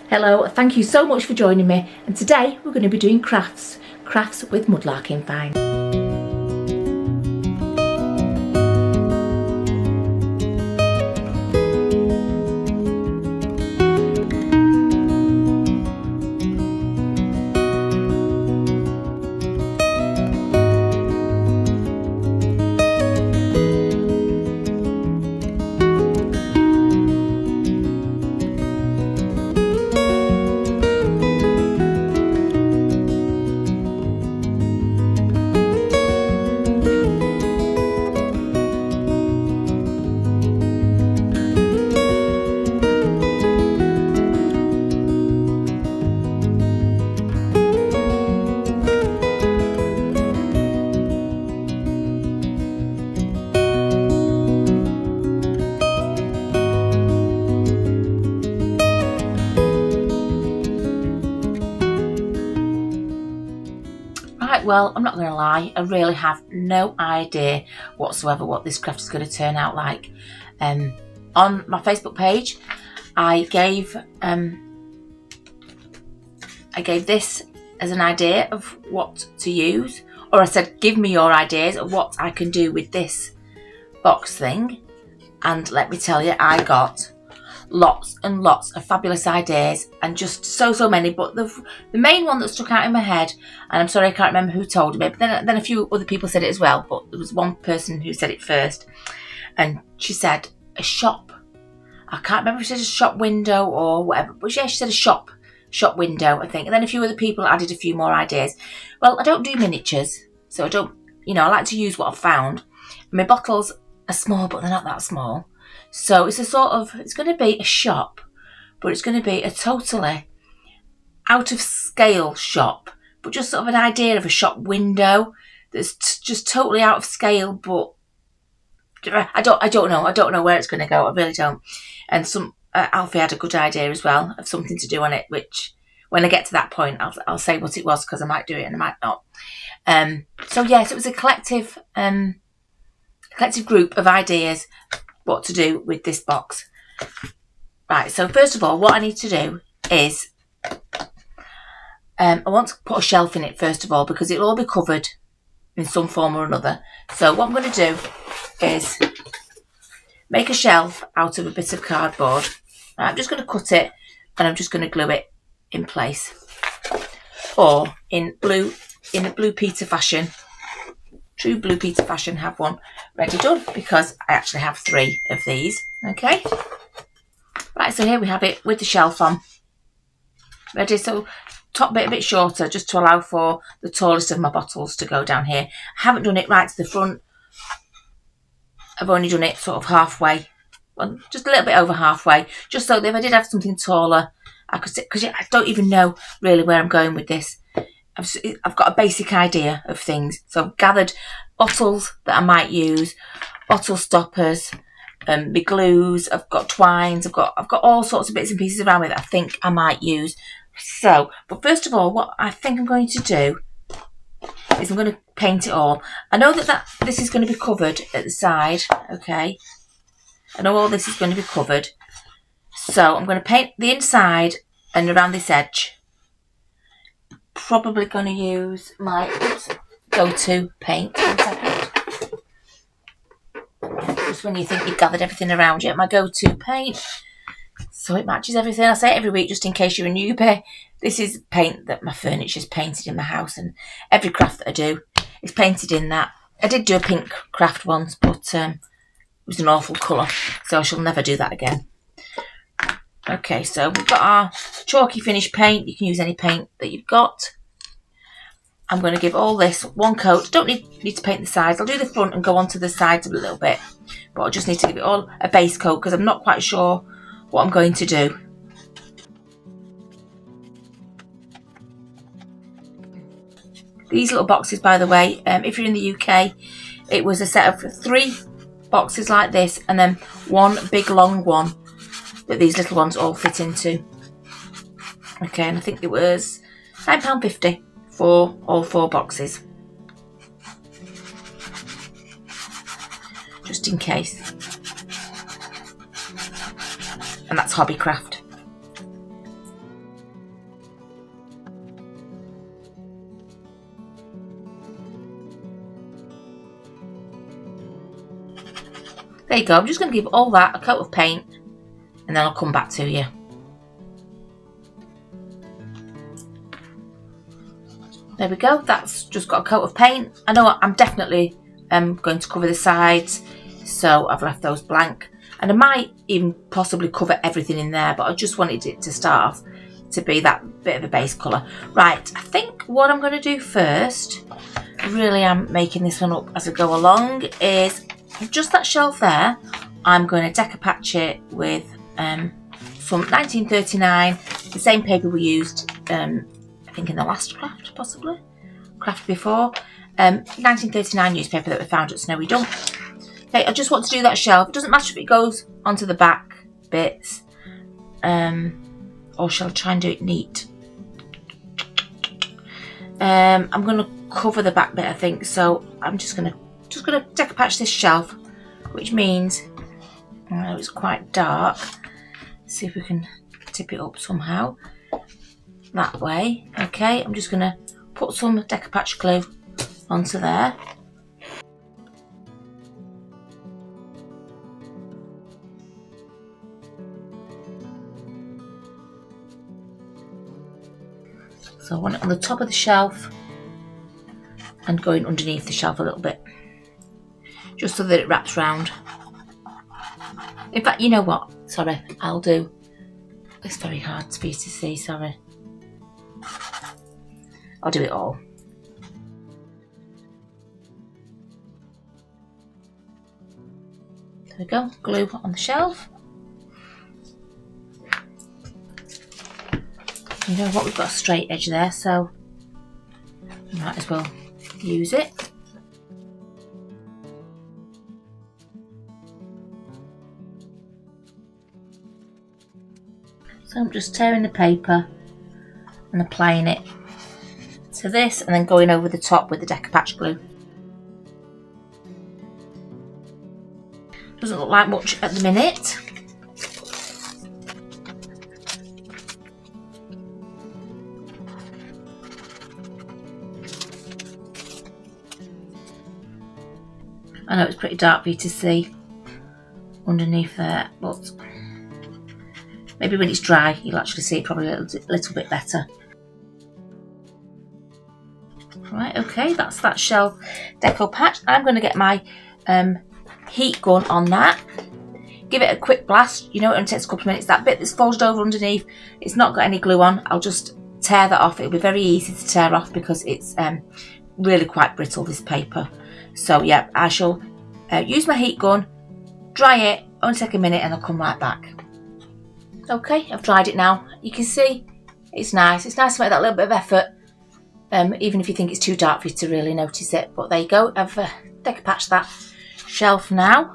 Hello, thank you so much for joining me, and today we're going to be doing crafts with mudlarking fine. Well, I'm not going to lie, I really have no idea whatsoever what this craft is going to turn out like. On my Facebook page, I gave this as an idea of what to use, or I said give me your ideas of what I can do with this box thing, and let me tell you, I got lots and lots of fabulous ideas, and just so many, but the main one that stuck out in my head, and I'm sorry I can't remember who told me, but then a few other people said it as well, but there was one person who said it first, and she said a shop. I can't remember if she said a shop window or whatever, but yeah, she said a shop window, I think. And then a few other people added a few more ideas. Well, I don't do miniatures, so I don't, I like to use what I've found. My bottles are small, but they're not that small. So it's it's going to be a shop, but it's going to be a totally out of scale shop, but just sort of an idea of a shop window that's just totally out of scale, but I don't know where it's going to go. I really don't. And Alfie had a good idea as well of something to do on it, which when I get to that point, I'll say what it was, because I might do it and I might not. So yes, it was a collective group of ideas what to do with this box. Right, so first of all, what I need to do is I want to put a shelf in it first of all, because it'll all be covered in some form or another. So what I'm going to do is make a shelf out of a bit of cardboard. Right, I'm just going to cut it and I'm just going to glue it in place, or in a Blue Peter fashion. True Blue Peter fashion, have one ready done, because I actually have 3 of these. Okay, right, so here we have it with the shelf on ready. So top bit a bit shorter, just to allow for the tallest of my bottles to go down here. I haven't done it right to the front, I've only done it sort of halfway, well, just a little bit over halfway, just so that if I did have something taller I could sit, because I don't even know really where I'm going with this. I've got a basic idea of things, so I've gathered bottles that I might use, bottle stoppers, my glues, I've got twines, I've got all sorts of bits and pieces around me that I think I might use. So, but first of all, what I think I'm going to do is I'm going to paint it all. I know that this is going to be covered at the side, okay? I know all this is going to be covered, so I'm going to paint the inside and around this edge. Probably going to use my go-to paint. Just when you think you've gathered everything around you, my go-to paint, so it matches everything. I say it every week just in case you're a newbie. This is paint that my furniture's painted in my house, and every craft that I do is painted in that. I did do a pink craft once, but it was an awful colour, so I shall never do that again. Okay, so we've got our chalky finish paint. You can use any paint that you've got. I'm going to give all this one coat. Don't need to paint the sides. I'll do the front and go on to the sides a little bit, but I'll just need to give it all a base coat, because I'm not quite sure what I'm going to do. These little boxes, by the way, if you're in the UK, it was a set of 3 boxes like this, and then one big long one that these little ones all fit into. Okay, and I think it was £9.50 for all 4 boxes, just in case. And that's Hobbycraft. There you go. I'm just going to give all that a coat of paint and then I'll come back to you. There we go. That's just got a coat of paint. I know I'm definitely going to cover the sides, so I've left those blank. And I might even possibly cover everything in there, but I just wanted it to start off to be that bit of a base colour. Right, I think what I'm going to do first, really I'm making this one up as I go along, is just that shelf there. I'm going to decoupage it with some 1939, the same paper we used I think in the last craft, possibly, craft before, 1939 newspaper that we found at Snowy Dump. Okay, I just want to do that shelf. It doesn't matter if it goes onto the back bits, or shall I try and do it neat? I'm going to cover the back bit, I think, so I'm just going to decoupage this shelf, which means it's quite dark. Let's see if we can tip it up somehow. That way. Okay, I'm just going to put some decoupage glue onto there. So I want it on the top of the shelf and going underneath the shelf a little bit, just so that it wraps round. In fact, you know what? Sorry, I'll do. It's very hard for you to see, sorry. I'll do it all. There we go, glue on the shelf. You know what, we've got a straight edge there, so we might as well use it. So I'm just tearing the paper and applying it to this and then going over the top with the decoupage glue. Doesn't look like much at the minute. I know it's pretty dark for you to see underneath there, but maybe when it's dry you'll actually see it probably a little bit better. Right, okay, that's that shelf decoupage. I'm going to get my heat gun on that. Give it a quick blast. You know, it only takes a couple of minutes. That bit that's folded over underneath, it's not got any glue on. I'll just tear that off. It'll be very easy to tear off because it's really quite brittle, this paper. So yeah, I shall use my heat gun, dry it, only take a minute and I'll come right back. Okay, I've dried it now. You can see it's nice. It's nice to make that little bit of effort, even if you think it's too dark for you to really notice it. But there you go, I've decoupaged that shelf now.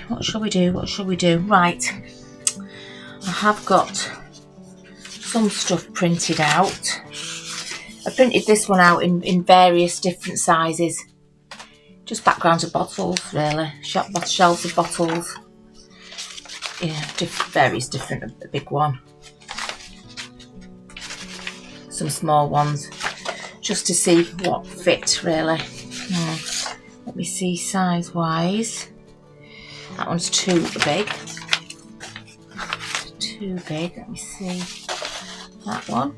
What shall we do? Right, I have got some stuff printed out. I printed this one out in various different sizes. Just backgrounds of bottles, really. Shelves of bottles. Yeah, various different, a big one. Some small ones. Just to see what fit, really. Let me see size-wise. That one's too big. Let me see. That one.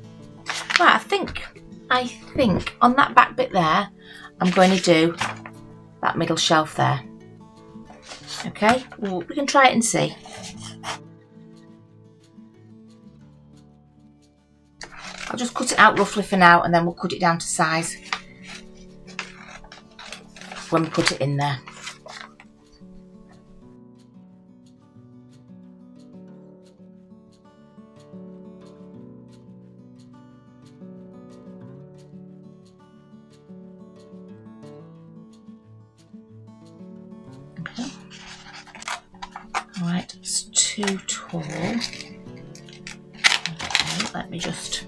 Right, I think on that back bit there, I'm going to do that middle shelf there. Okay, well, we can try it and see. I'll just cut it out roughly for now and then we'll cut it down to size when we put it in there. Okay. Alright, it's too tall. Okay, let me just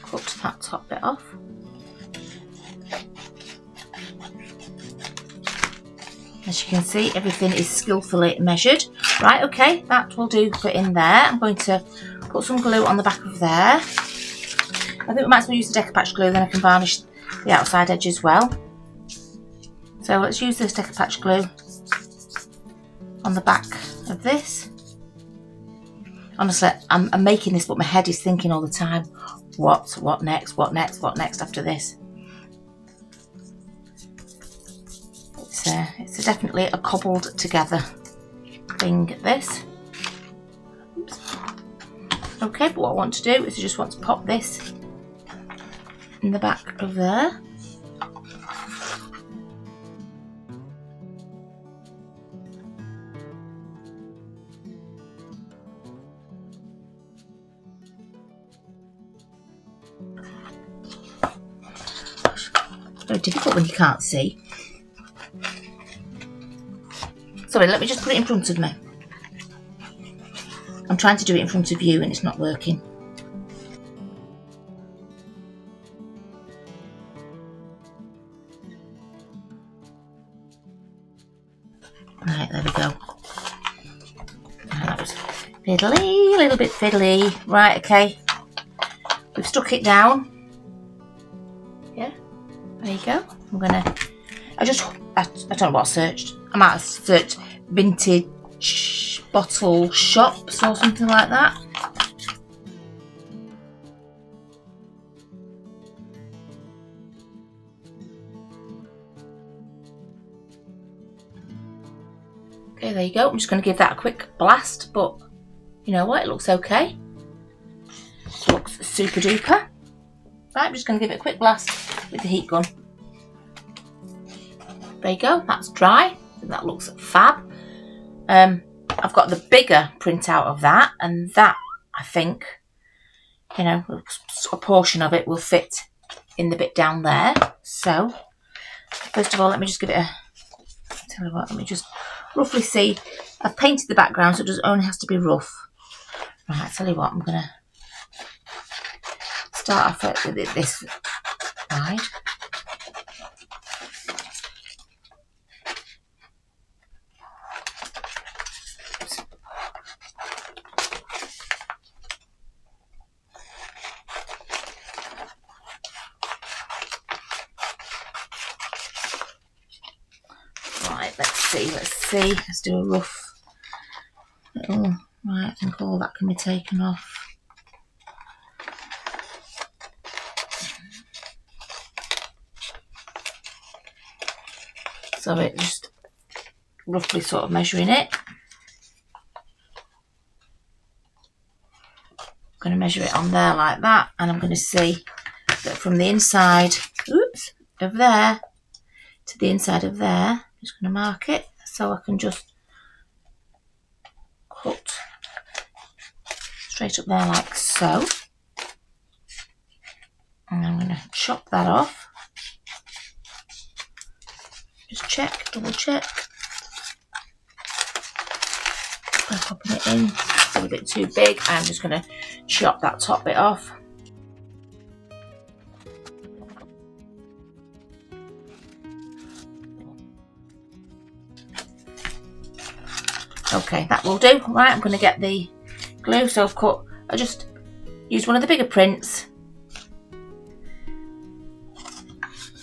cut that top bit off. As you can see, everything is skillfully measured. Right, okay, that will do for in there. I'm going to put some glue on the back of there. I think we might as well use the decoupage glue, then I can varnish the outside edge as well. So let's use this Decoupage glue on the back of this. Honestly, I'm making this, but my head is thinking all the time, what next, what next, what next after this. It's definitely a cobbled together thing, this. Oops. Okay, but what I want to do is I just want to pop this in the back of there. Very difficult when you can't see. Sorry, let me just put it in front of me. I'm trying to do it in front of you and it's not working. Right, there we go. That was fiddly, a little bit fiddly. Right, okay. We've stuck it down. Yeah, there you go. I'm gonna, I don't know what I searched. I might have searched vintage bottle shops or something like that. Okay, there you go. I'm just going to give that a quick blast, but you know what? It looks okay. It looks super duper. Right, I'm just going to give it a quick blast with the heat gun. There you go. That's dry. And that looks fab. I've got the bigger print out of that, and that I think, you know, a portion of it will fit in the bit down there. So first of all, let me just give it a, tell you what, let me just roughly see. I've painted the background, so it only has to be rough. Right, I tell you what, I'm gonna start off with this side. Let's do a rough little, right, I think all that can be taken off. So it just roughly sort of measuring it. I'm going to measure it on there like that, and I'm going to see that from the inside, oops, of there to the inside of there, I'm just going to mark it. So I can just cut straight up there like so. And I'm going to chop that off. Just check, double check. I'm popping it in. It's a little bit too big. I'm just going to chop that top bit off. Okay, that will do. Right, I'm going to get the glue. So I just used one of the bigger prints,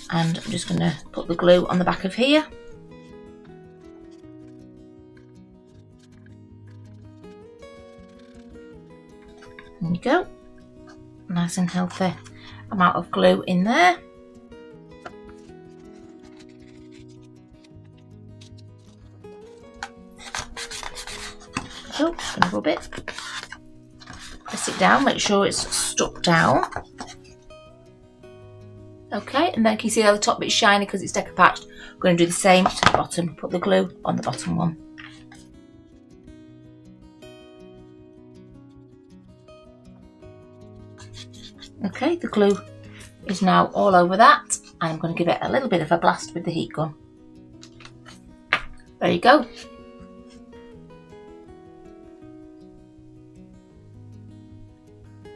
and I'm just going to put the glue on the back of here. There you go. Nice and healthy amount of glue in there. So, just going to rub it, press it down, make sure it's stuck down. Okay, and then can you see how the top bit's shiny because it's decoupaged? I'm going to do the same to the bottom, put the glue on the bottom one. Okay, the glue is now all over that, and I'm going to give it a little bit of a blast with the heat gun. There you go.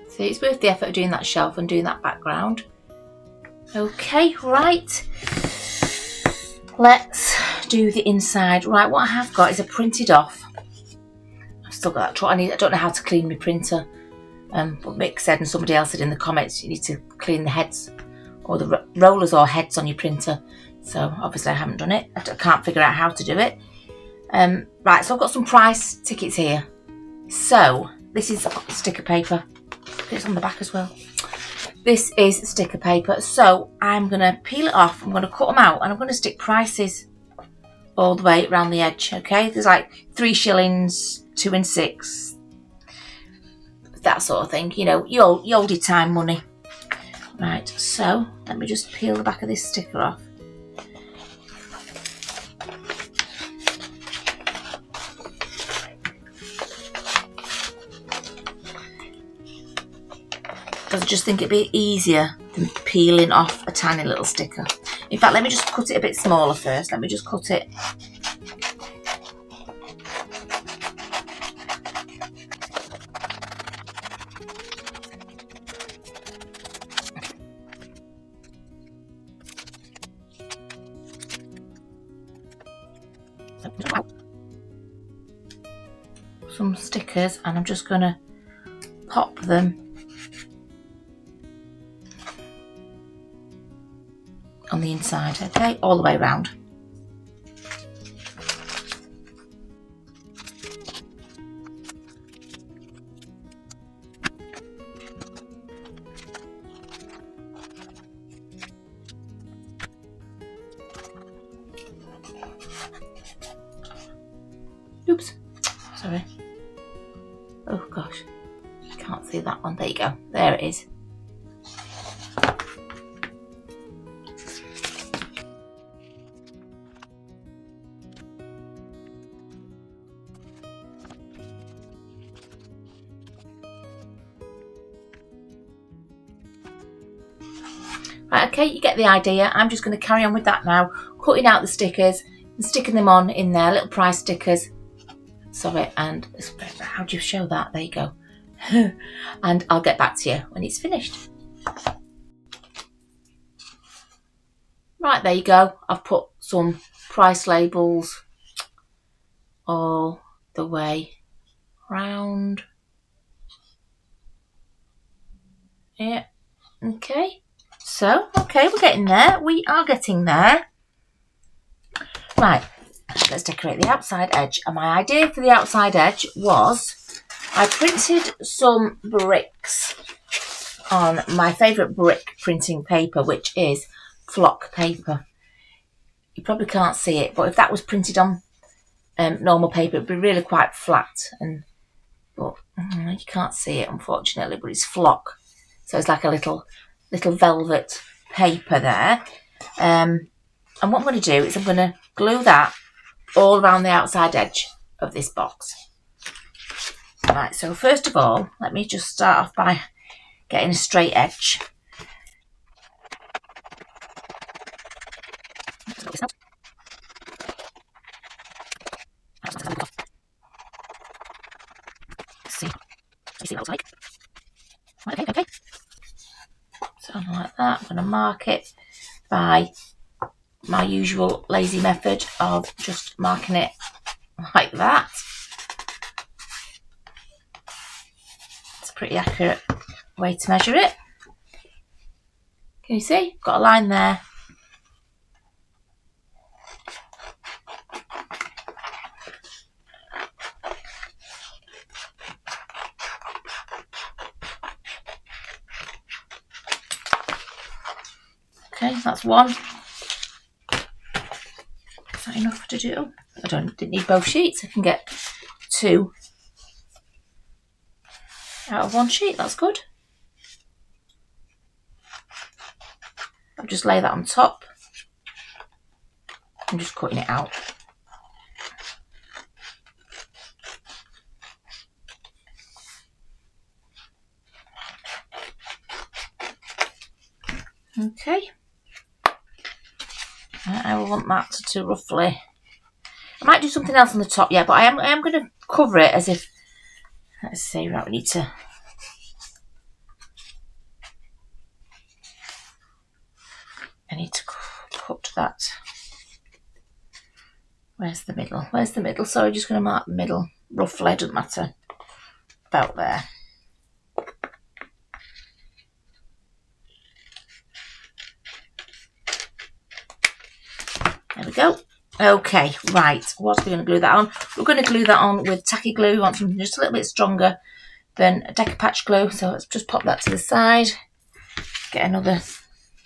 See, it's worth the effort of doing that shelf and doing that background. Okay, right. Let's do the inside. Right, what I have got is a printed off. I've still got that. I don't know how to clean my printer. But Mick said, and somebody else said in the comments, you need to clean the heads or the rollers or heads on your printer So obviously I haven't done it. I can't figure out how to do it. Right, so I've got some price tickets here. So this is sticker paper. It's on the back as well. This is sticker paper. So I'm going to peel it off. I'm going to cut them out and I'm going to stick prices all the way around the edge. Okay, there's like 3 shillings, 2 and 6. That sort of thing. You know, your oldie time money. Right, so let me just peel the back of this sticker off. Because I just think it'd be easier than peeling off a tiny little sticker. In fact, let me just cut it a bit smaller first. Let me just cut it. Some stickers, and I'm just going to pop them on the inside, okay, all the way around. Oops, sorry. Oh gosh, can't see that one. There you go. There it is. Right, okay, you get the idea. I'm just going to carry on with that now, cutting out the stickers and sticking them on in there, little price stickers. Sorry, and how do you show that? There you go. And I'll get back to you when it's finished. Right, there you go. I've put some price labels all the way round. Yeah, okay. So, okay, we're getting there. We are getting there. Right, let's decorate the outside edge. And my idea for the outside edge was I printed some bricks on my favourite brick printing paper, which is flock paper. You probably can't see it, but if that was printed on normal paper, it'd be really quite flat. But you can't see it, unfortunately, but it's flock. So it's like a little velvet paper there. And what I'm going to do is I'm going to glue that all around the outside edge of this box. Right, so first of all, let me just start off by getting a straight edge. See what it looks like. Right, okay. Something like that. I'm going to mark it by my usual lazy method of just marking it like that. It's a pretty accurate way to measure it. Can you see? Got a line there. Okay, that's one. Is that enough to do? I didn't need both sheets. I can get 2 out of 1 sheet. That's good. I'll just lay that on top. I'm just cutting it out. Okay. I will want that to roughly. I might do something else on the top, yeah, but I am going to cover it as if. Let's see, right, we need to. I need to cut that. Where's the middle? Where's the middle? Sorry, just going to mark the middle roughly. Doesn't matter. About there. we go. Okay, right, what are we going to glue that on? We're going to glue that on with tacky glue. We want something just a little bit stronger than a Decoupage glue, so let's just pop that to the side. Get another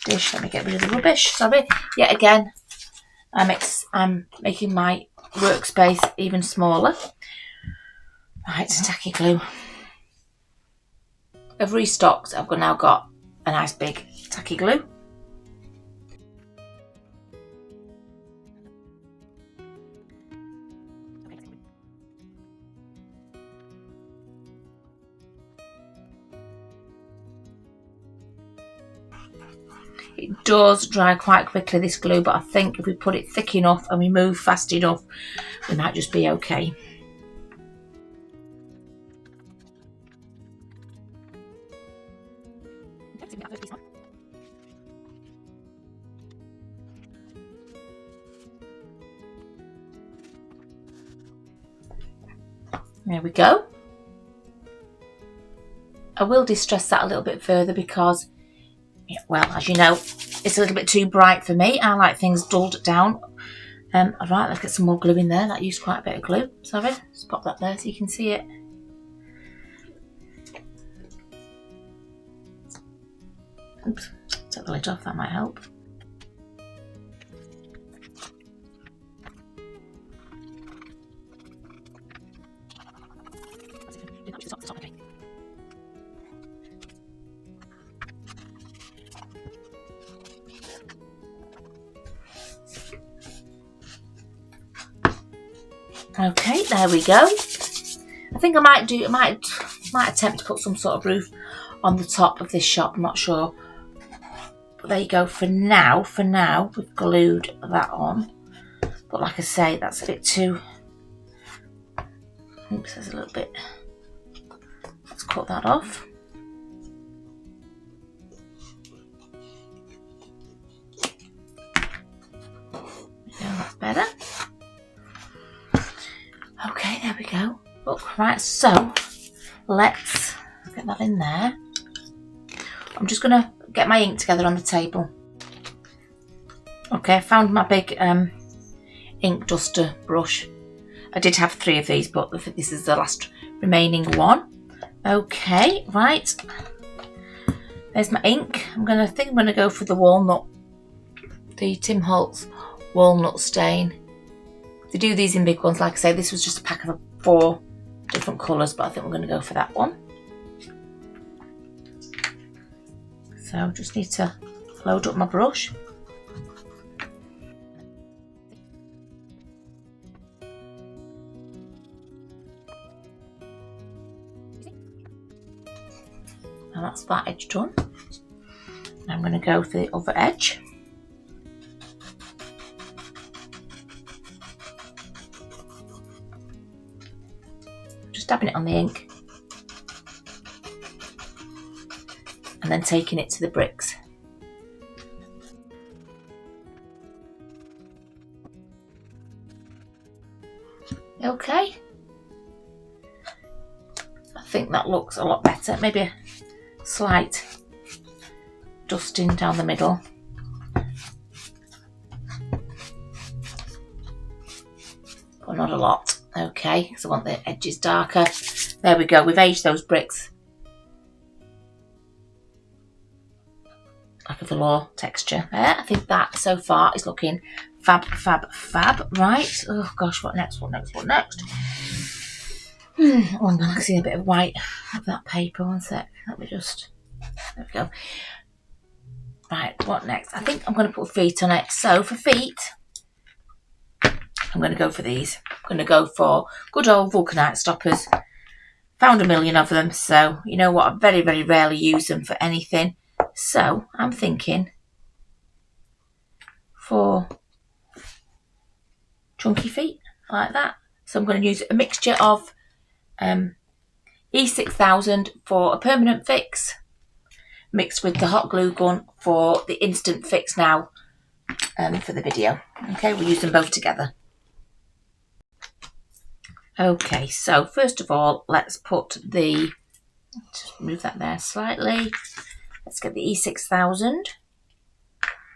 dish. Let me get rid of the rubbish. Sorry. Yet again, I'm making my workspace even smaller. Right, tacky glue. I've restocked. I've now got a nice big tacky glue. It does dry quite quickly, this glue, but I think if we put it thick enough and we move fast enough, we might just be okay. There we go. I will distress that a little bit further because, well, as you know, it's a little bit too bright for me. I like things dulled down. Alright, let's get some more glue in there. That used quite a bit of glue. Sorry, just pop that there so you can see it. Oops, take the lid off, that might help. Okay, there we go. I think I might attempt to put some sort of roof on the top of this shop. I'm not sure, but there you go. For now, we've glued that on. But like I say, that's a bit too. Oops, there's a little bit. Let's cut that off. Yeah, that's better. Okay, there we go. Look, right, so let's get that in there. I'm just going to get my ink together on the table. Okay, I found my big ink duster brush. I did have 3 of these, but this is the last remaining one. Okay, right. There's my ink. I'm going to go for the walnut, the Tim Holtz walnut stain. They do these in big ones. Like I say, this was just a pack of 4 different colours, but I think we're going to go for that one. So just need to load up my brush. And that's that edge done. I'm going to go for the other edge. Dabbing it on the ink and then taking it to the bricks. Okay, I think that looks a lot better. Maybe a slight dusting down the middle. But not a lot. Okay, because I want the edges darker. There we go, we've aged those bricks. Like a velour texture there. I think that so far is looking fab, fab, fab. Right, oh gosh, what next, what next, what next? Oh, I'm going to see a bit of white of that paper. One sec, let me just, there we go. Right, what next? I think I'm going to put feet on it. So for feet, I'm going to go for these. I'm going to go for good old vulcanite stoppers. Found a million of them, so you know what, I very, very rarely use them for anything. So I'm thinking for chunky feet, like that. So I'm going to use a mixture of E6000 for a permanent fix, mixed with the hot glue gun for the instant fix now for the video. Okay, we'll use them both together. Okay, so first of all, let's put the, just move that there slightly. Let's get the E6000,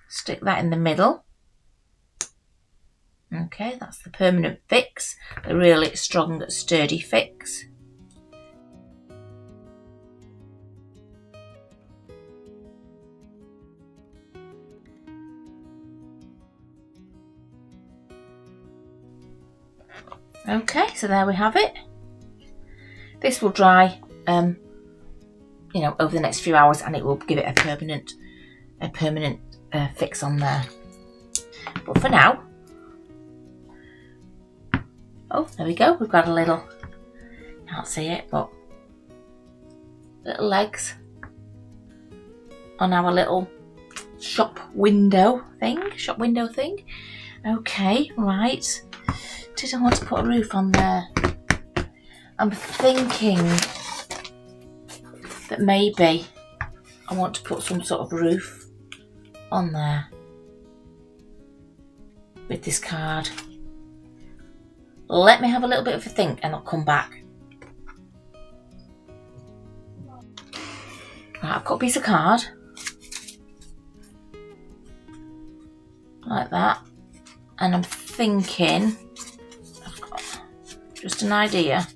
stick that in the middle. Okay, that's the permanent fix, the really strong, sturdy fix. Okay, so there we have it. This will dry, you know, over the next few hours, and it will give it a permanent fix on there. But for now, oh, there we go. We've got a little, can't see it, but little legs on our little shop window thing. Okay, right. Did I want to put a roof on there? I'm thinking that maybe I want to put some sort of roof on there with this card. Let me have a little bit of a think and I'll come back. Right, I've got a piece of card like that, and I'm thinking, I've got just an idea.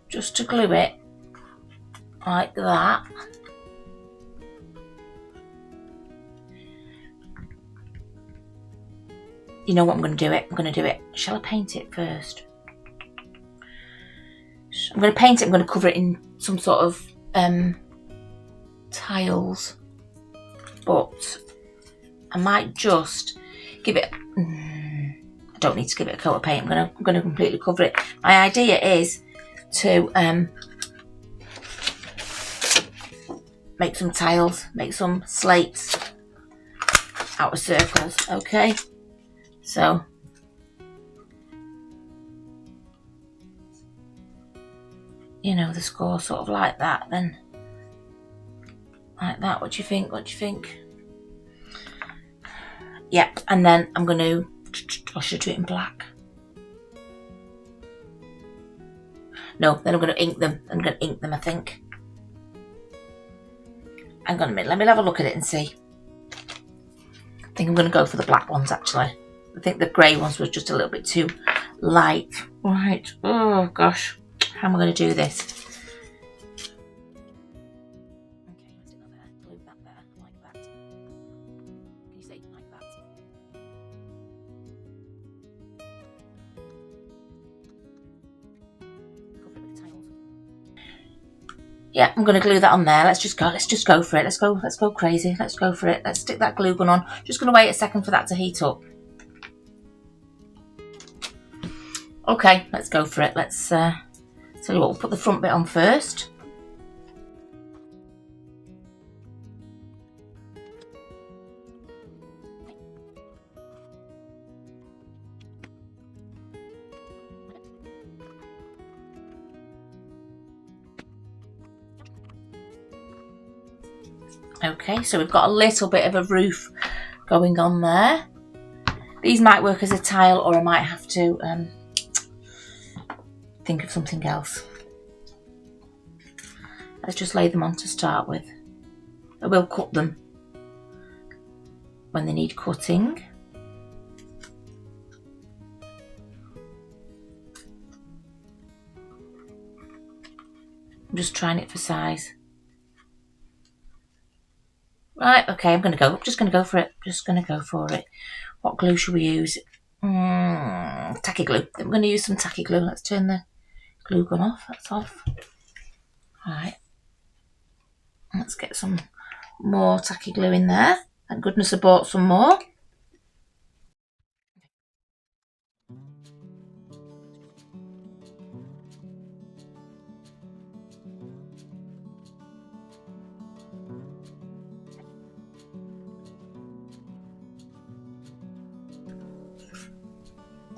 Just to glue it like that. You know what, I'm going to do it. I'm going to do it. Shall I paint it first? I'm going to paint it. I'm going to cover it in some sort of tiles. But I might just give it... I don't need to give it a coat of paint. I'm going to completely cover it. My idea is to make some tiles, make some slates out of circles, okay? So, you know, the score sort of like that, then like that. What do you think? What do you think? Yep, and then I'm going to, I should do it in black. No, then I'm going to ink them. I think. Hang on a minute, let me have a look at it and see. I think I'm going to go for the black ones actually. I think the grey ones were just a little bit too light. Right, oh gosh, how am I going to do this? Okay, let's do that there. Glue that there, like that. Can you see, like that? Cover it with the tiles. Yeah, I'm going to glue that on there. Let's just go for it. Let's go crazy. Let's go for it. Let's stick that glue gun on. Just going to wait a second for that to heat up. Okay, let's go for it. Let's tell you what, we'll put the front bit on first. Okay, so we've got a little bit of a roof going on there. These might work as a tile, or I might have to think of something else. Let's just lay them on to start with. I will cut them when they need cutting. I'm just trying it for size. Right, okay, I'm just gonna go for it. What glue should we use? Tacky glue. I'm gonna use some tacky glue. Let's turn the glue gun off. That's off. Right. Let's get some more tacky glue in there. Thank goodness I bought some more.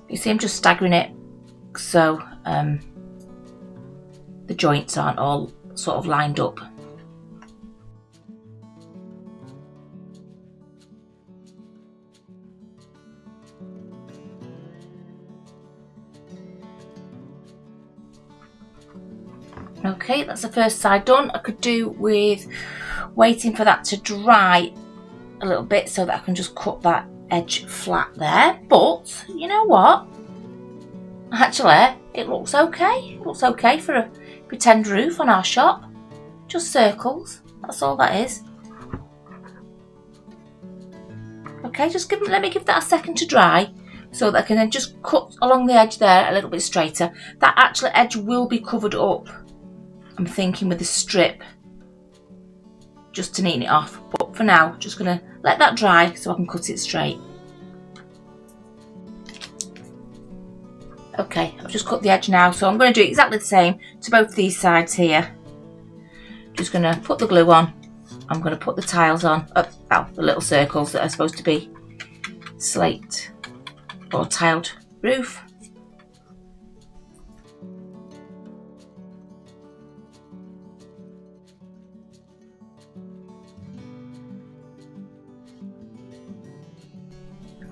You see, I'm just staggering it so the joints aren't all sort of lined up. Okay, that's the first side done. I could do with waiting for that to dry a little bit so that I can just cut that edge flat there. But you know what? Actually, it looks okay. It looks okay for a pretend roof on our shop. Just circles. That's all that is. Okay, let me give that a second to dry so that I can then just cut along the edge there a little bit straighter. That actual edge will be covered up, I'm thinking, with a strip just to neaten it off. But for now, just going to let that dry so I can cut it straight. Okay, I've just cut the edge now, so I'm going to do exactly the same to both these sides here. Just going to put the glue on. I'm going to put the tiles on, the little circles that are supposed to be slate or tiled roof.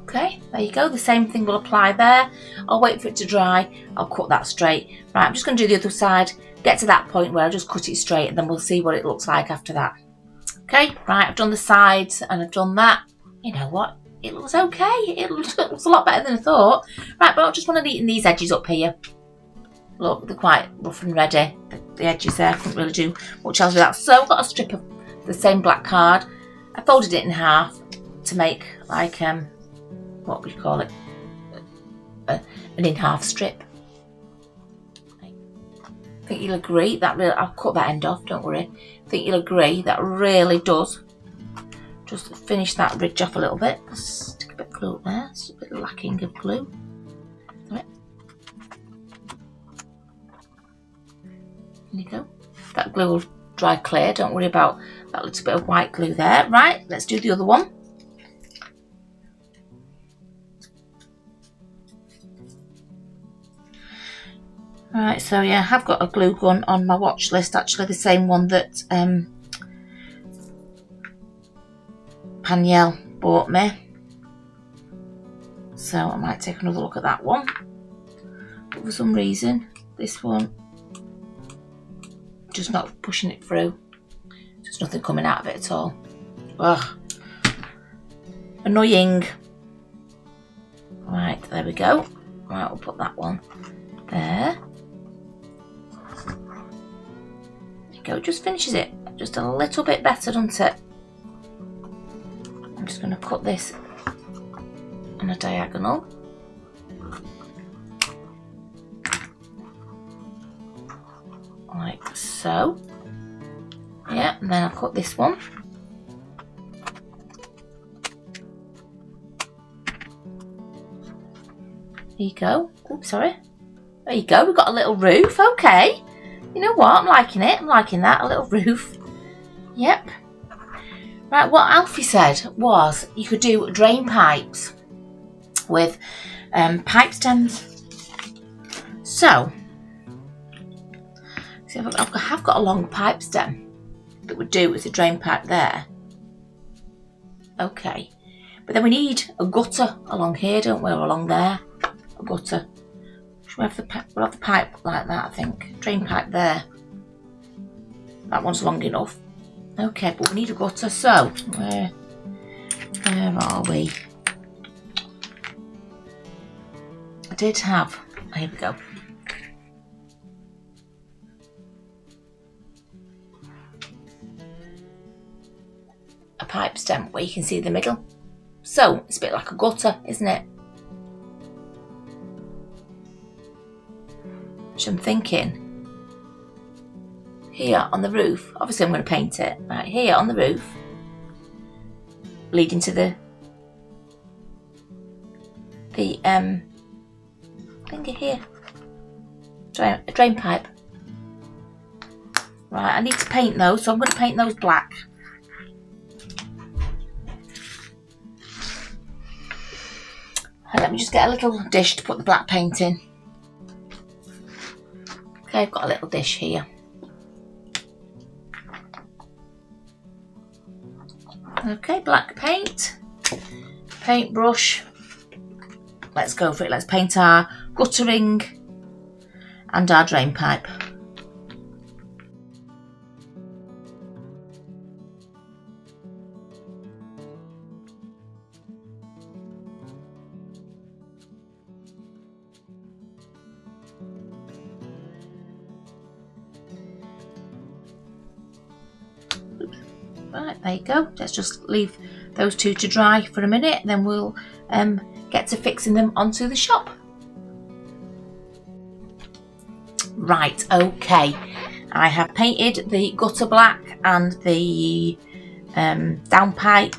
Okay, there you go. The same thing will apply there. I'll wait for it to dry. I'll cut that straight. Right, I'm just going to do the other side, get to that point where I'll just cut it straight, and then we'll see what it looks like after that. Okay, right, I've done the sides and I've done that. You know what? It looks okay. It looks a lot better than I thought. Right, but I just want to neaten these edges up here. Look, they're quite rough and ready. The edges there, I couldn't really do much else with that. So I've got a strip of the same black card. I folded it in half to make like, what would you call it? An in-half strip. I think you'll agree that really, I'll cut that end off, don't worry. I think you'll agree that really does just finish that ridge off a little bit. Stick a bit of glue up there, it's a bit lacking of glue. There you go. That glue will dry clear, don't worry about that little bit of white glue there. Right, let's do the other one. Right, so yeah, I have got a glue gun on my watch list, actually the same one that Paniel bought me. So I might take another look at that one. But for some reason, this one, just not pushing it through. There's nothing coming out of it at all. Ugh. Annoying. Right, there we go. Right, we'll put that one there. Go, it just finishes it just a little bit better, doesn't it? I'm just going to cut this on a diagonal. Like so. Yeah, and then I'll cut this one. There you go. Oops, sorry. There you go, we've got a little roof, okay. You know what, I'm liking it, I'm liking that, a little roof. Yep. Right, what Alfie said was you could do drain pipes with pipe stems. So, see, I have got a long pipe stem that would do with a drain pipe there. Okay, but then we need a gutter along here, don't we, or along there, a gutter. We'll have the pipe like that, I think. Drain pipe there. That one's long enough. Okay, but we need a gutter. So, where are we? I did have, here we go. A pipe stem where you can see the middle. So, it's a bit like a gutter, isn't it? I'm thinking here on the roof, obviously I'm going to paint it, right here on the roof, leading to the thing here, drain pipe. Right, I need to paint those, so I'm going to paint those black. Let me just get a little dish to put the black paint in. Okay, I've got a little dish here. Okay, black paint, paintbrush. Let's go for it. Let's paint our guttering and our drain pipe. Right, there you go. Let's just leave those two to dry for a minute, then we'll get to fixing them onto the shop. Right, okay. I have painted the gutter black and the downpipe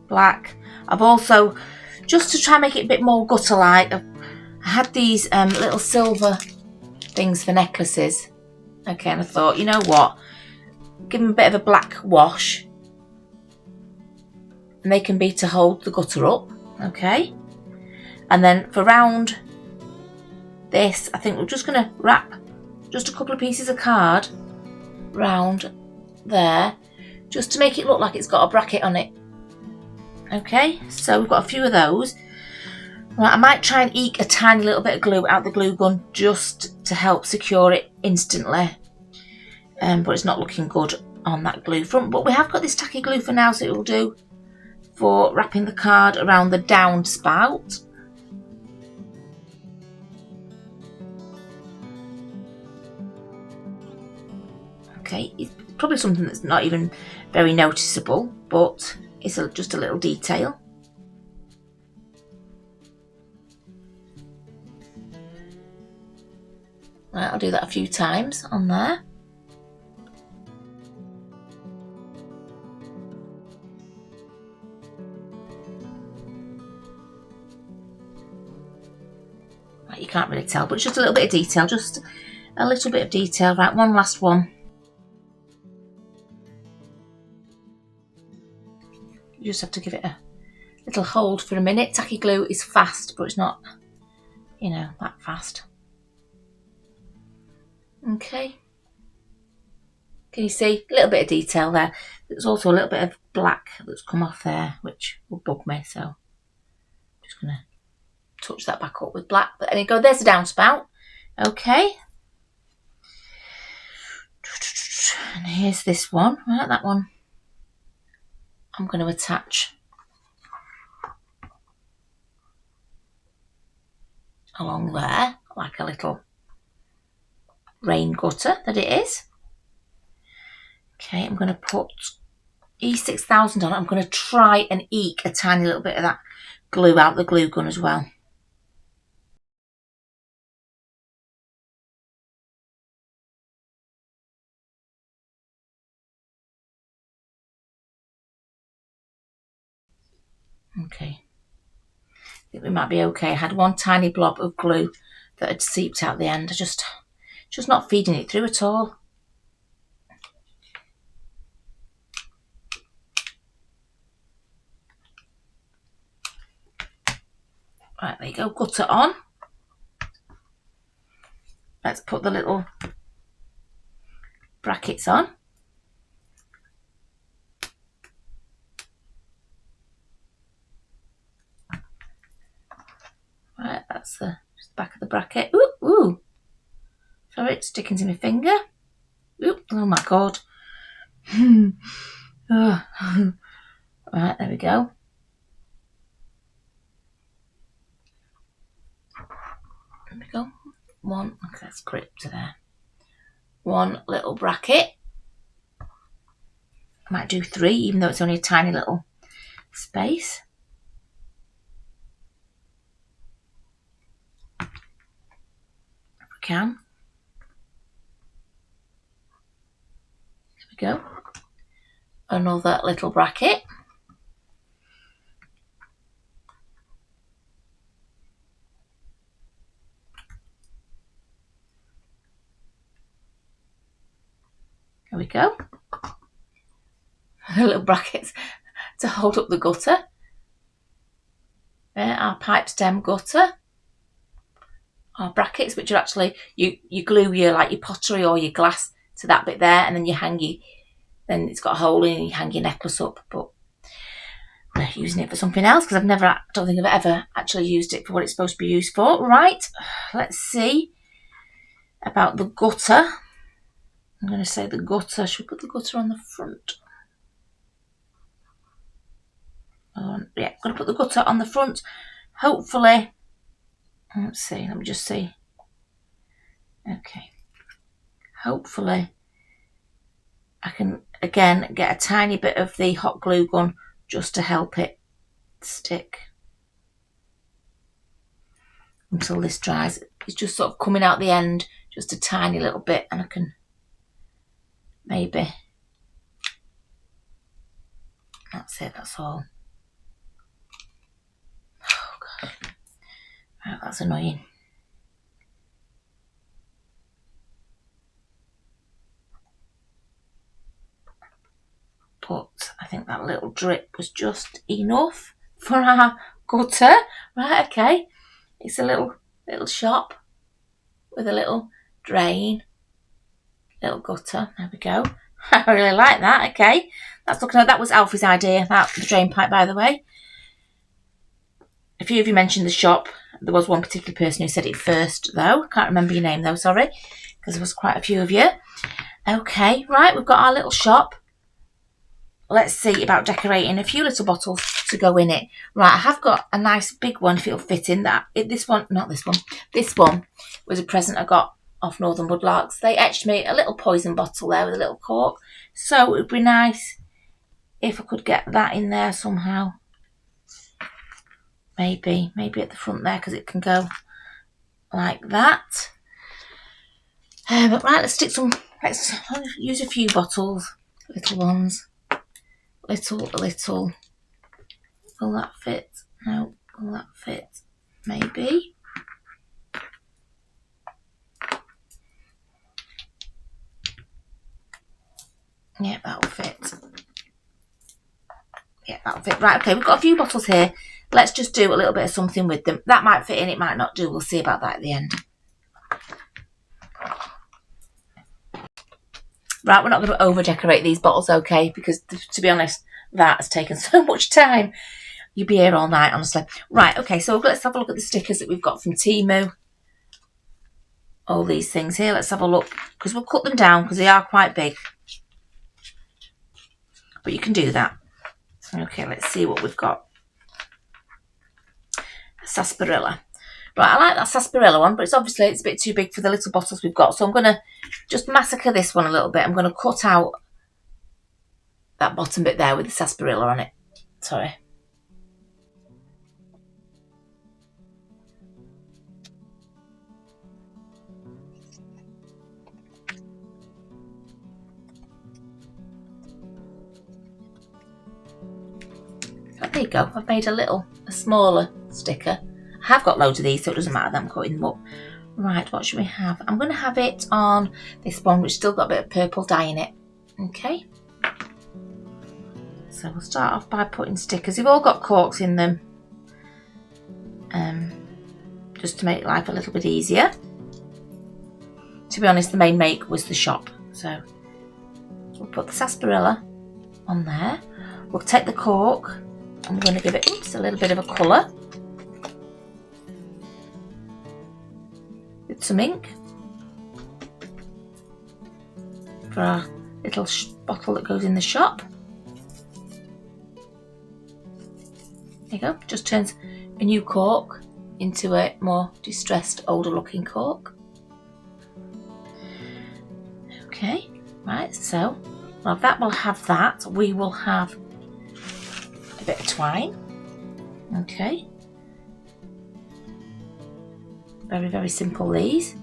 black. I've also, just to try and make it a bit more gutter-like, I had these little silver things for necklaces. Okay, and I thought, you know what? Give them a bit of a black wash. And they can be to hold the gutter up. Okay. And then for round this, I think we're just going to wrap just a couple of pieces of card round there, just to make it look like it's got a bracket on it. Okay, so we've got a few of those. Right, I might try and eke a tiny little bit of glue out the glue gun just to help secure it instantly. But it's not looking good on that glue front. But we have got this tacky glue for now, so it will do for wrapping the card around the downspout. Okay, it's probably something that's not even very noticeable, but it's just a little detail. Right, I'll do that a few times on there. Right, you can't really tell, but it's just a little bit of detail, just a little bit of detail. Right, one last one. You just have to give it a little hold for a minute. Tacky glue is fast, but it's not, you know, that fast. Okay. Can you see a little bit of detail there? There's also a little bit of black that's come off there, which will bug me, so I'm just going to touch that back up with black. But there you go, there's the downspout. Okay. And here's this one. Right, that one I'm going to attach along there, like a little rain gutter that it is. Okay, I'm going to put E6000 on it. I'm going to try and eke a tiny little bit of that glue out the glue gun as well. Okay, I think we might be okay. I had one tiny blob of glue that had seeped out the end. I just not feeding it through at all. Right, there you go, gutter on. Let's put the little brackets on. Right, that's the back of the bracket. Ooh, ooh. Sorry, it's sticking to my finger. Ooh, oh my god. Oh. Right, there we go. There we go. One, okay, that's gripped to there. One little bracket. I might do three, even though it's only a tiny little space. If we can. There we go. Another little bracket. There we go. Little brackets to hold up the gutter. Our pipe stem gutter. Our brackets, which are actually, you glue your pottery or your glass to that bit there, and then you hang then it's got a hole in and you hang your necklace up. But we're using it for something else because I don't think I've ever actually used it for what it's supposed to be used for. Right, let's see about the gutter. I'm going to say the gutter. Should we put the gutter on the front? Yeah, I'm going to put the gutter on the front. Hopefully, let's see, let me just see. Okay. Hopefully, I can again get a tiny bit of the hot glue gun just to help it stick until this dries. It's just sort of coming out the end just a tiny little bit, and I can maybe, that's it, that's all. Oh god, right, that's annoying. But I think that little drip was just enough for our gutter. Right, okay. It's a little shop with a little drain, little gutter. There we go. I really like that. Okay, that's looking. That was Alfie's idea. That the drain pipe, by the way. A few of you mentioned the shop. There was one particular person who said it first, though. Can't remember your name though. Sorry, because there was quite a few of you. Okay, right. We've got our little shop. Let's see about decorating a few little bottles to go in it. Right, I have got a nice big one if it'll fit in that. This one, not this one. This one was a present I got off Northern Mudlarks. They etched me a little poison bottle there with a little cork. So it would be nice if I could get that in there somehow. Maybe at the front there, because it can go like that. But right, let's use a few bottles, little ones. Little. Will that fit? No. Will that fit? Maybe. Yeah, that'll fit. Yeah, that'll fit. Right, okay, we've got a few bottles here. Let's just do a little bit of something with them. That might fit in, it might not do. We'll see about that at the end. Right, we're not going to over-decorate these bottles, okay? Because, to be honest, that has taken so much time. You'd be here all night, honestly. Right, okay, so let's have a look at the stickers that we've got from Temu. All these things here. Let's have a look, because we'll cut them down, because they are quite big. But you can do that. Okay, let's see what we've got. Sarsaparilla. Right, I like that sarsaparilla one, but it's obviously a bit too big for the little bottles we've got. So I'm going to just massacre this one a little bit. I'm going to cut out that bottom bit there with the sarsaparilla on it. Sorry. Oh, there you go. I've made a smaller sticker. I have got loads of these, so it doesn't matter that I'm cutting them up. Right, what should we have? I'm going to have it on this one, which still got a bit of purple dye in it. Okay. So we'll start off by putting stickers. They've all got corks in them. Just to make life a little bit easier. To be honest, the main make was the shop. So we'll put the sarsaparilla on there. We'll take the cork and we're going to give it a little bit of a colour. With some ink. For our little bottle that goes in the shop. There you go. Just turns a new cork into a more distressed, older looking cork. Okay, right, so well, that will have that. We will have a bit of twine. Okay. Very, very simple these.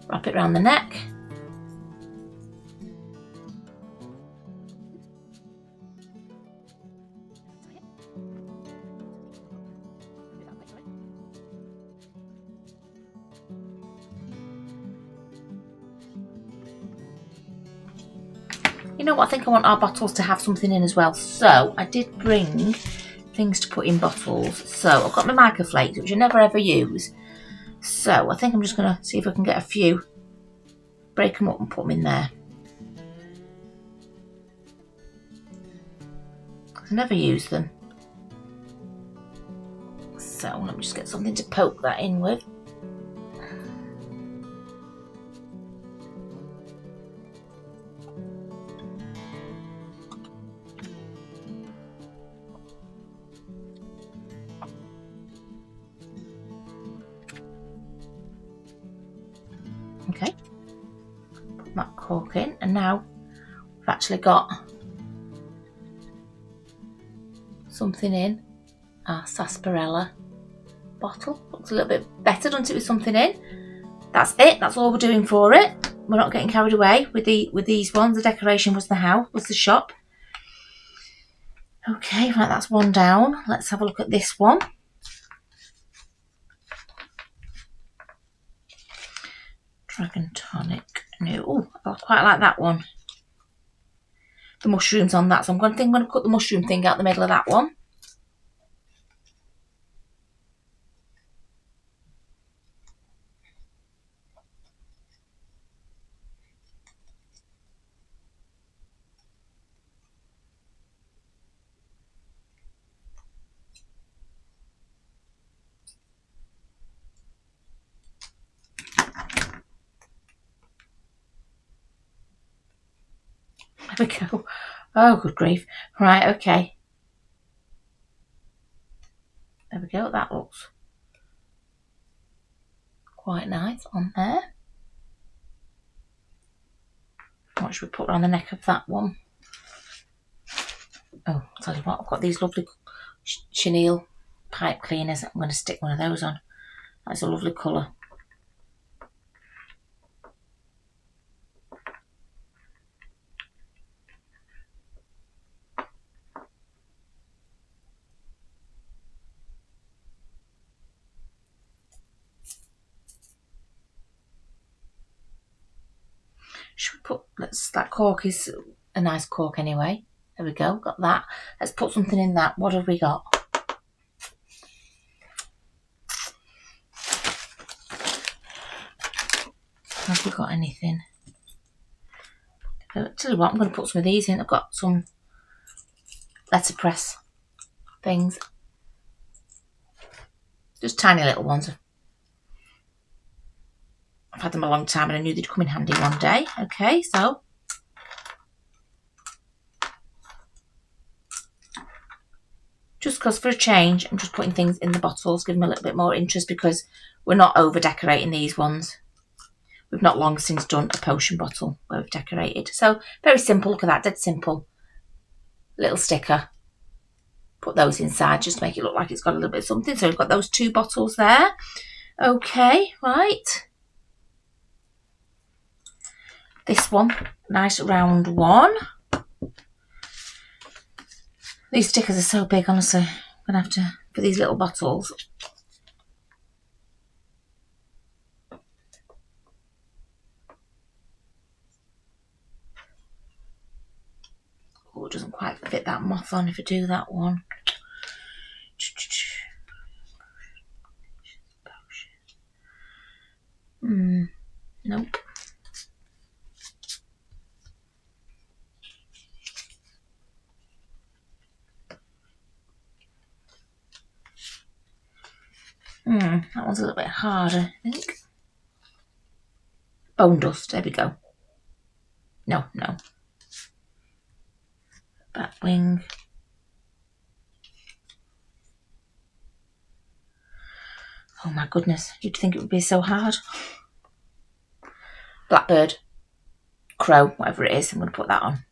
Wrap it around the neck. You know what, I think I want our bottles to have something in as well. So I did bring things to put in bottles. So I've got my mica flakes, which I never ever use. So I think I'm just going to see if I can get a few, break them up and put them in there. I never use them. So let me just get something to poke that in with. Okay, put that cork in, and now actually got something in our sarsaparilla bottle. Looks a little bit better, doesn't it, with something in? That's it. That's all we're doing for it. We're not getting carried away with these ones. The decoration was the house, was the shop. Okay, right, that's one down. Let's have a look at this one. Dragon Tonic. No, oh, I quite like that one. The mushrooms on that, so I'm going to cut the mushroom thing out the middle of that one. There we go. Oh, good grief. Right, okay. There we go. That looks quite nice on there. What should we put around the neck of that one? Oh, I'll tell you what, I've got these lovely chenille pipe cleaners. I'm going to stick one of those on. That's a lovely colour. Should we put, that cork is a nice cork anyway. There we go, got that. Let's put something in that. What have we got? Have we got anything? I'll tell you what, I'm going to put some of these in. I've got some letterpress things. Just tiny little ones. I've had them a long time and I knew they'd come in handy one day. Okay, so just because for a change, I'm just putting things in the bottles, give them a little bit more interest because we're not over decorating these ones. We've not long since done a potion bottle where we've decorated. So very simple, look at that, dead simple. Little sticker. Put those inside just to make it look like it's got a little bit of something. So we've got those 2 bottles there. Okay, right. This one, nice round one. These stickers are so big, honestly. I'm going to have to, for these little bottles. Oh, it doesn't quite fit that moth on if I do that one. Nope. That one's a little bit harder, I think. Bone dust, there we go. No. Bat wing. Oh my goodness, you'd think it would be so hard. Blackbird, crow, whatever it is, I'm going to put that on.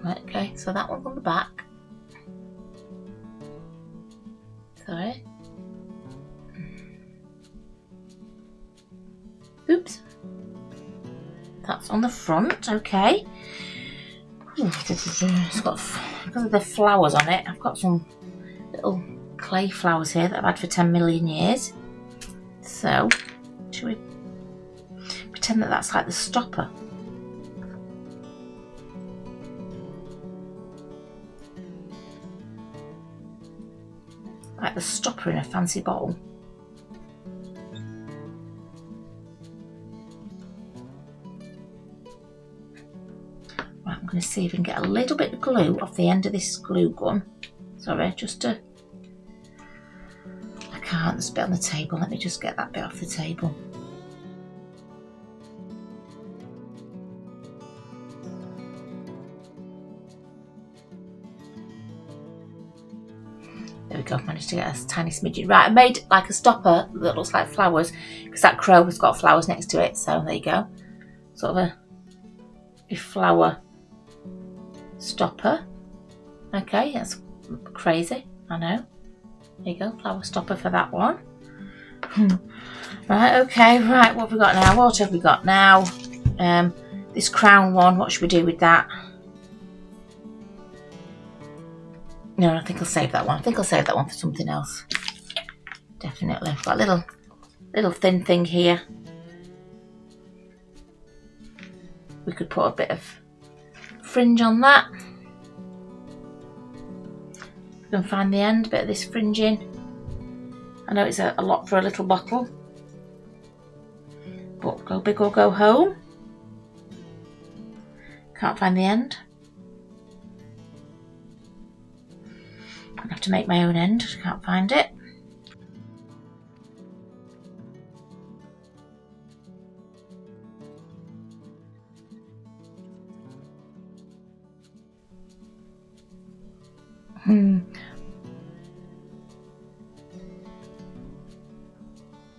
Right, okay, so that one's on the back. Sorry. Oops. That's on the front, okay. It's got, because of the flowers on it, I've got some little clay flowers here that I've had for 10 million years. So, should we pretend that that's like the stopper? Like the stopper in a fancy bottle. Right, I'm going to see if I can get a little bit of glue off the end of this glue gun. Sorry, just to... I can't, there's a bit on the table. Let me just get that bit off the table. we go, managed to get a tiny smidgen. Right, I made like a stopper that looks like flowers because that crow has got flowers next to it. So there you go. Sort of a flower stopper. Okay, that's crazy, I know. There you go, flower stopper for that one. Right, okay, right, what have we got now? What have we got now? This crown one, what should we do with that? No, I think I'll save that one. I think I'll save that one for something else. Definitely. I've got a little thin thing here. We could put a bit of fringe on that. You can find the end, a bit of this fringing. I know it's a lot for a little bottle, but go big or go home. Can't find the end. I'm gonna have to make my own end, can't find it.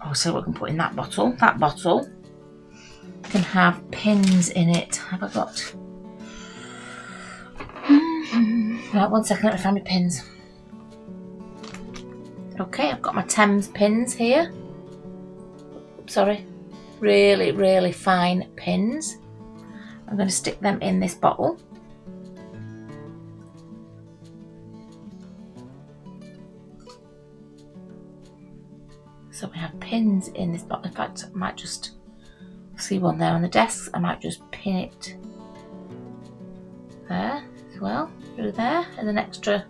Oh, so we can put in that bottle. That bottle can have pins in it. Have I got? Right, 1 second, let me find my pins. Okay, I've got my Thames pins here. Sorry, really fine pins. I'm going to stick them in this bottle. So we have pins in this bottle. In fact, I might just see one there on the desk. I might just pin it there as well, through there, and an extra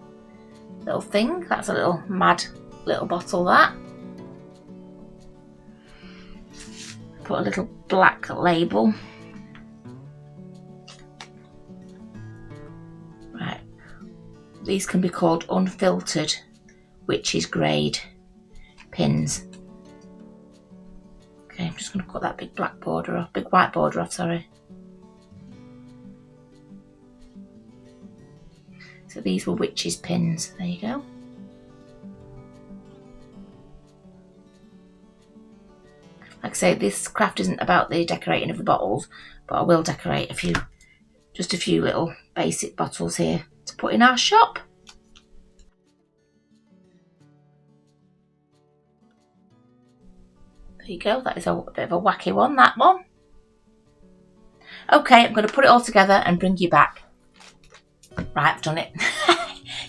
little thing. That's a little mad little bottle, that. Put a little black label. Right, these can be called unfiltered witch's grade pins. Okay, I'm just going to cut that big black border off, big white border off, sorry. So these were witches pins, there you go. Like I say, this craft isn't about the decorating of the bottles, but I will decorate just a few little basic bottles here to put in our shop. There you go, that is a bit of a wacky one, that one. Okay, I'm going to put it all together and bring you back. Right, I've done it.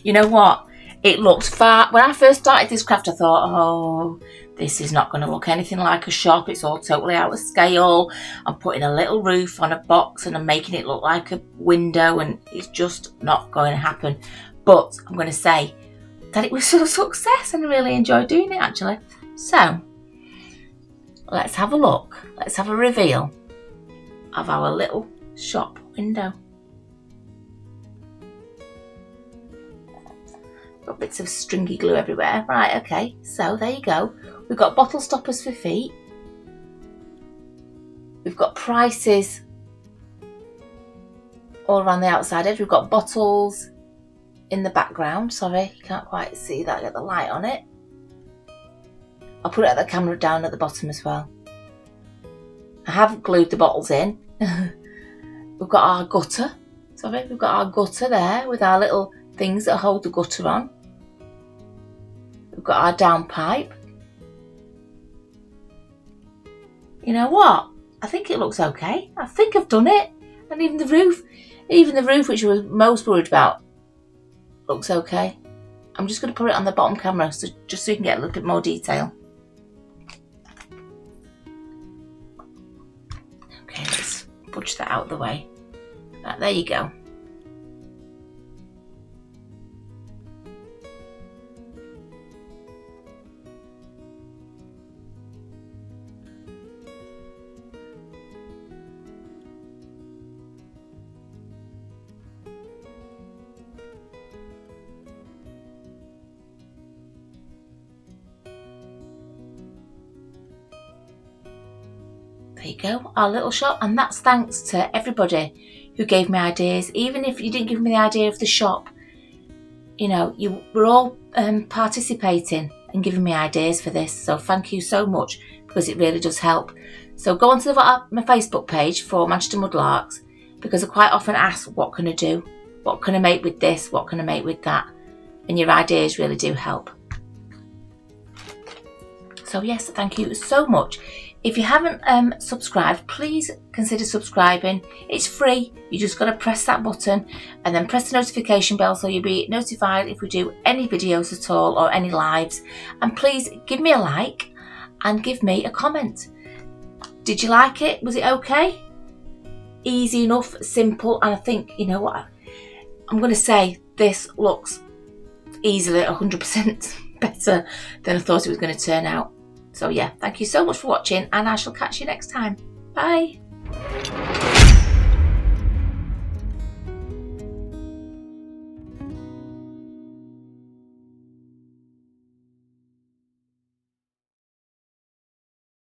You know what? It looks far... When I first started this craft, I thought, oh, this is not going to look anything like a shop. It's all totally out of scale. I'm putting a little roof on a box and I'm making it look like a window, and it's just not going to happen. But I'm going to say that it was a success and I really enjoyed doing it, actually. So... let's have a look. Let's have a reveal of our little shop window. Got bits of stringy glue everywhere. Right, okay, so there you go. We've got bottle stoppers for feet. We've got prices all around the outside edge. We've got bottles in the background. Sorry, you can't quite see that. Get the light on it. I'll put it at the camera down at the bottom as well. I haven't glued the bottles in. We've got our gutter. Sorry, we've got our gutter there with our little things that hold the gutter on. We've got our downpipe. You know what? I think it looks okay. I think I've done it. And even the roof, which I was most worried about, looks okay. I'm just going to put it on the bottom camera just so you can get a little bit more detail. Okay, let's push that out of the way. Right, there you go. There you go, our little shop, and that's thanks to everybody who gave me ideas. Even if you didn't give me the idea of the shop, you know, we're all participating and giving me ideas for this. So thank you so much, because it really does help. So go onto my Facebook page for Manchester Mudlarks, because I quite often ask, what can I do? What can I make with this? What can I make with that? And your ideas really do help. So yes, thank you so much. If you haven't subscribed, please consider subscribing. It's free. You just got to press that button and then press the notification bell so you'll be notified if we do any videos at all or any lives. And please give me a like and give me a comment. Did you like it? Was it okay? Easy enough, simple, and I think, you know what, I'm going to say this looks easily 100% better than I thought it was going to turn out. So yeah, thank you so much for watching, and I shall catch you next time. Bye.